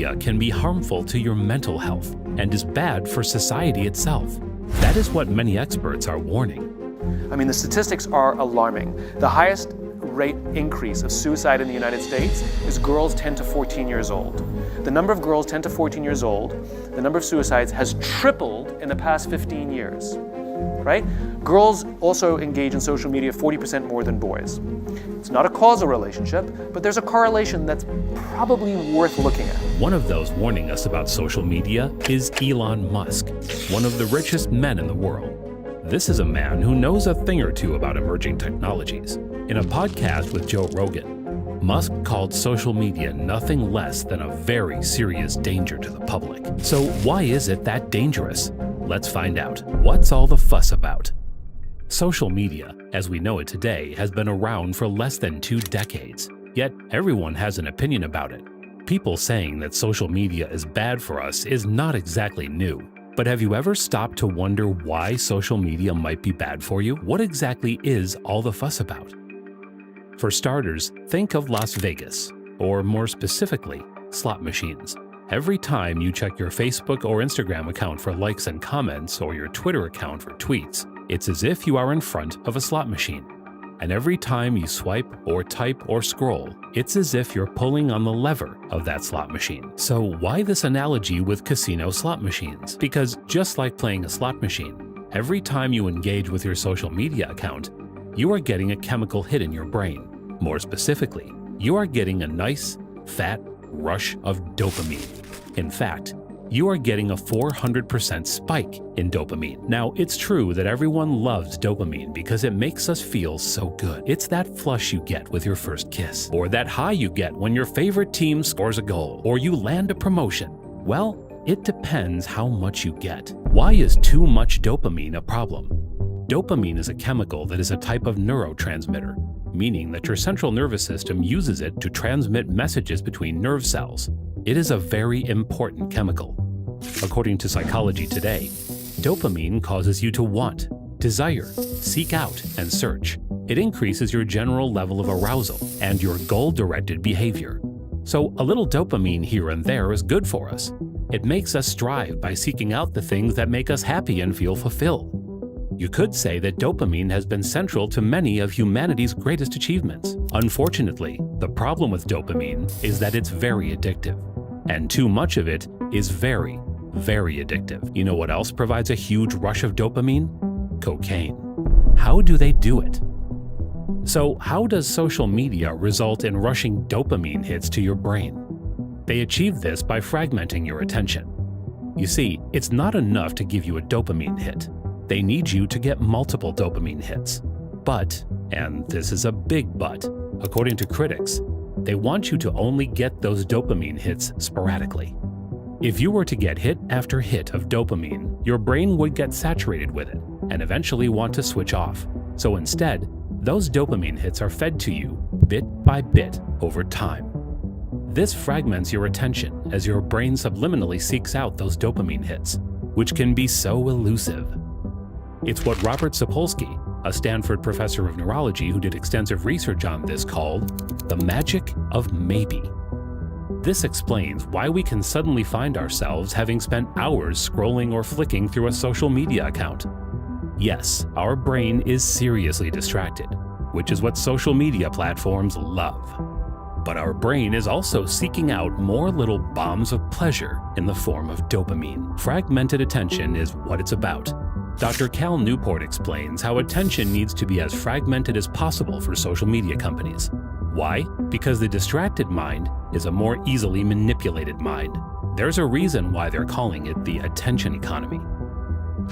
media can be harmful to your mental health and is bad for society itself. That is what many experts are warning. I mean, the statistics are alarming. The highest rate increase of suicide in the United States is girls 10 to 14 years old. The number of girls 10 to 14 years old, the number of suicides has tripled in the past 15 years, right? Girls also engage in social media 40% more than boys. It's not a causal relationship, but there's a correlation that's probably worth looking at. One of those warning us about social media is Elon Musk, one of the richest men in the world. This is a man who knows a thing or two about emerging technologies. In a podcast with Joe Rogan, Musk called social media nothing less than a very serious danger to the public. So why is it that dangerous? Let's find out. What's all the fuss about? Social media, as we know it today, has been around for less than 2 decades. Yet everyone has an opinion about it. People saying that social media is bad for us is not exactly new. But have you ever stopped to wonder why social media might be bad for you? What exactly is all the fuss about? For starters, think of Las Vegas, or more specifically, slot machines. Every time you check your Facebook or Instagram account for likes and comments, or your Twitter account for tweets, it's as if you are in front of a slot machine. And every time you swipe or type or scroll, it's as if you're pulling on the lever of that slot machine. So why this analogy with casino slot machines? Because just like playing a slot machine, every time you engage with your social media account, you are getting a chemical hit in your brain. More specifically, you are getting a nice, fat rush of dopamine. In fact, you are getting a 400% spike in dopamine. Now, it's true that everyone loves dopamine because it makes us feel so good. It's that flush you get with your first kiss, or that high you get when your favorite team scores a goal, or you land a promotion. Well, it depends how much you get. Why is too much dopamine a problem? Dopamine is a chemical that is a type of neurotransmitter, meaning that your central nervous system uses it to transmit messages between nerve cells. It is a very important chemical. According to Psychology Today, dopamine causes you to want, desire, seek out, and search. It increases your general level of arousal and your goal-directed behavior. So a little dopamine here and there is good for us. It makes us strive by seeking out the things that make us happy and feel fulfilled. You could say that dopamine has been central to many of humanity's greatest achievements. Unfortunately, the problem with dopamine is that it's very addictive. And too much of it is very, very addictive. You know what else provides a huge rush of dopamine? Cocaine. How do they do it? So how does social media result in rushing dopamine hits to your brain? They achieve this by fragmenting your attention. You see, it's not enough to give you a dopamine hit. They need you to get multiple dopamine hits. But, and this is a big but, according to critics, they want you to only get those dopamine hits sporadically. If you were to get hit after hit of dopamine, your brain would get saturated with it and eventually want to switch off. So instead, those dopamine hits are fed to you bit by bit over time. This fragments your attention as your brain subliminally seeks out those dopamine hits, which can be so elusive. It's what Robert Sapolsky, a Stanford professor of neurology who did extensive research on this, called the magic of maybe. This explains why we can suddenly find ourselves having spent hours scrolling or flicking through a social media account. Yes, our brain is seriously distracted, which is what social media platforms love. But our brain is also seeking out more little bombs of pleasure in the form of dopamine. Fragmented attention is what it's about. Dr. Cal Newport explains how attention needs to be as fragmented as possible for social media companies. Why? Because the distracted mind is a more easily manipulated mind. There's a reason why they're calling it the attention economy.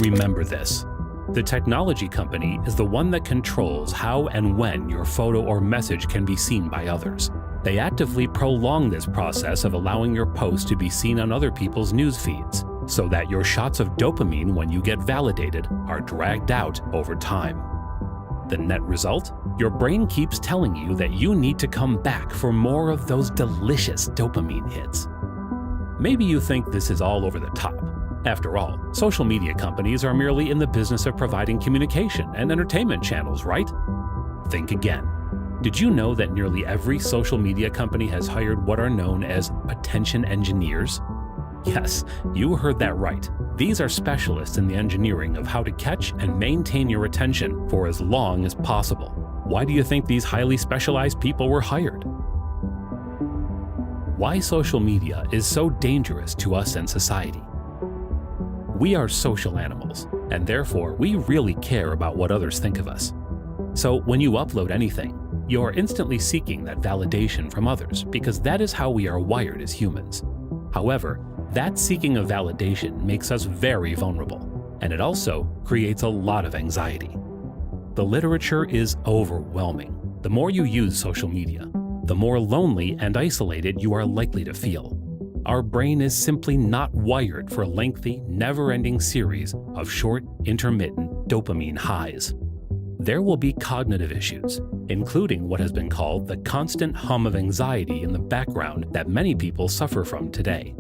Remember this. The technology company is the one that controls how and when your photo or message can be seen by others. They actively prolong this process of allowing your post to be seen on other people's news feeds, so that your shots of dopamine when you get validated are dragged out over time. The net result? Your brain keeps telling you that you need to come back for more of those delicious dopamine hits. Maybe you think this is all over the top. After all, social media companies are merely in the business of providing communication and entertainment channels, right? Think again. Did you know that nearly every social media company has hired what are known as attention engineers? Yes, you heard that right. These are specialists in the engineering of how to catch and maintain your attention for as long as possible. Why do you think these highly specialized people were hired? Why social media is so dangerous to us and society. We are social animals, and therefore we really care about what others think of us. So when you upload anything, you're instantly seeking that validation from others because that is how we are wired as humans. However, that seeking of validation makes us very vulnerable, and it also creates a lot of anxiety. The literature is overwhelming. The more you use social media, the more lonely and isolated you are likely to feel. Our brain is simply not wired for a lengthy, never-ending series of short, intermittent dopamine highs. There will be cognitive issues, including what has been called the constant hum of anxiety in the background that many people suffer from today.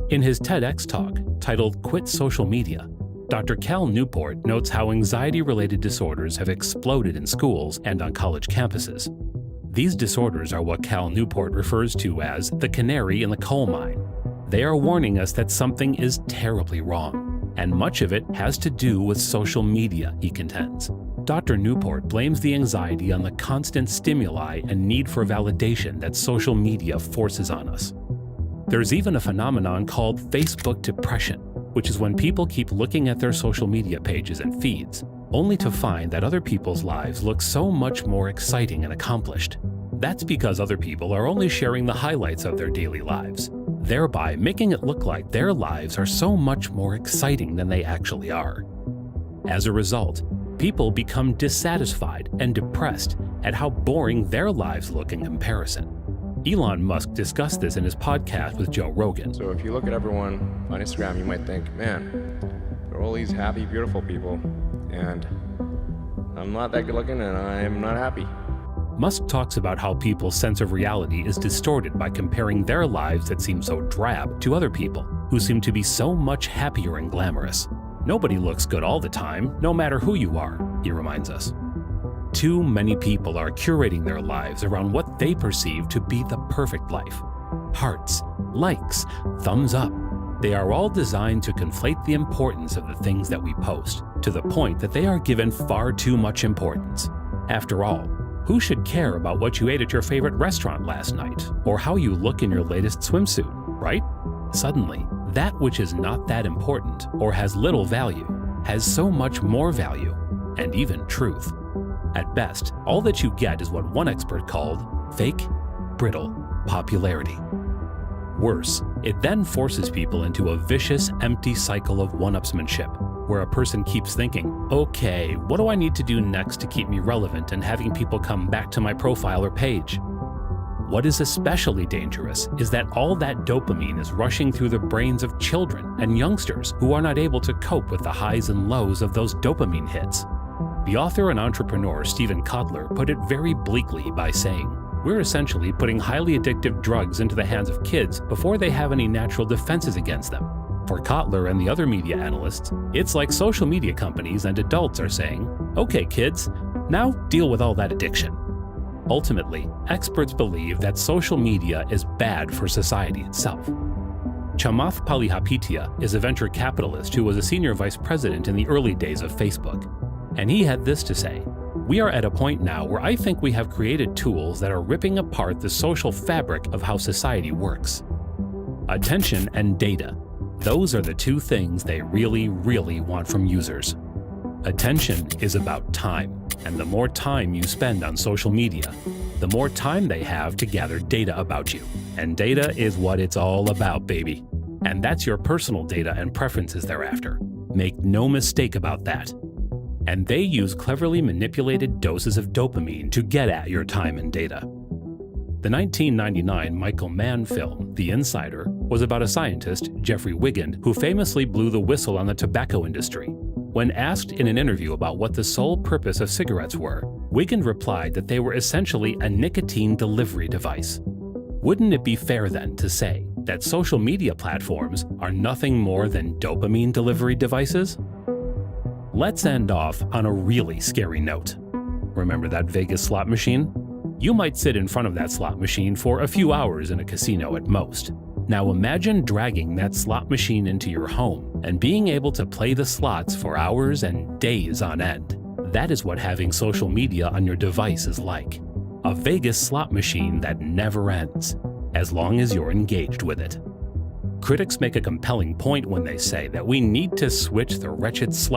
In his TEDx talk, titled Quit Social Media, Dr. Cal Newport notes how anxiety-related disorders have exploded in schools and on college campuses. These disorders are what Cal Newport refers to as the canary in the coal mine. They are warning us that something is terribly wrong, and much of it has to do with social media, he contends. Dr. Newport blames the anxiety on the constant stimuli and need for validation that social media forces on us. There's even a phenomenon called Facebook depression, which is when people keep looking at their social media pages and feeds, only to find that other people's lives look so much more exciting and accomplished. That's because other people are only sharing the highlights of their daily lives, thereby making it look like their lives are so much more exciting than they actually are. As a result, people become dissatisfied and depressed at how boring their lives look in comparison. Elon Musk discussed this in his podcast with Joe Rogan. So if you look at everyone on Instagram, you might think, man, they're all these happy, beautiful people, and I'm not that good looking and I'm not happy. Musk talks about how people's sense of reality is distorted by comparing their lives that seem so drab to other people who seem to be so much happier and glamorous. Nobody looks good all the time, no matter who you are, he reminds us. Too many people are curating their lives around what they perceive to be the perfect life. Hearts, likes, thumbs up. They are all designed to conflate the importance of the things that we post, to the point that they are given far too much importance. After all, who should care about what you ate at your favorite restaurant last night, or how you look in your latest swimsuit, right? Suddenly, that which is not that important or has little value has so much more value, and even truth. At best, all that you get is what one expert called fake, brittle popularity. Worse, it then forces people into a vicious, empty cycle of one-upsmanship, where a person keeps thinking, okay, what do I need to do next to keep me relevant and having people come back to my profile or page? What is especially dangerous is that all that dopamine is rushing through the brains of children and youngsters who are not able to cope with the highs and lows of those dopamine hits. The author and entrepreneur Steven Kotler put it very bleakly by saying, we're essentially putting highly addictive drugs into the hands of kids before they have any natural defenses against them. For Kotler and the other media analysts, it's like social media companies and adults are saying, okay kids, now deal with all that addiction. Ultimately, experts believe that social media is bad for society itself. Chamath Palihapitiya is a venture capitalist who was a senior vice president in the early days of Facebook. And he had this to say, we are at a point now where I think we have created tools that are ripping apart the social fabric of how society works. Attention and data. Those are the two things they really, really want from users. Attention is about time, and the more time you spend on social media, the more time they have to gather data about you. And data is what it's all about, baby. And that's your personal data and preferences thereafter. Make no mistake about that. And they use cleverly manipulated doses of dopamine to get at your time and data. The 1999 Michael Mann film, The Insider, was about a scientist, Jeffrey Wigand, who famously blew the whistle on the tobacco industry. When asked in an interview about what the sole purpose of cigarettes were, Wigand replied that they were essentially a nicotine delivery device. Wouldn't it be fair then to say that social media platforms are nothing more than dopamine delivery devices? Let's end off on a really scary note. Remember that Vegas slot machine? You might sit in front of that slot machine for a few hours in a casino at most. Now imagine dragging that slot machine into your home and being able to play the slots for hours and days on end. That is what having social media on your device is like. A Vegas slot machine that never ends, as long as you're engaged with it. Critics make a compelling point when they say that we need to switch the wretched slot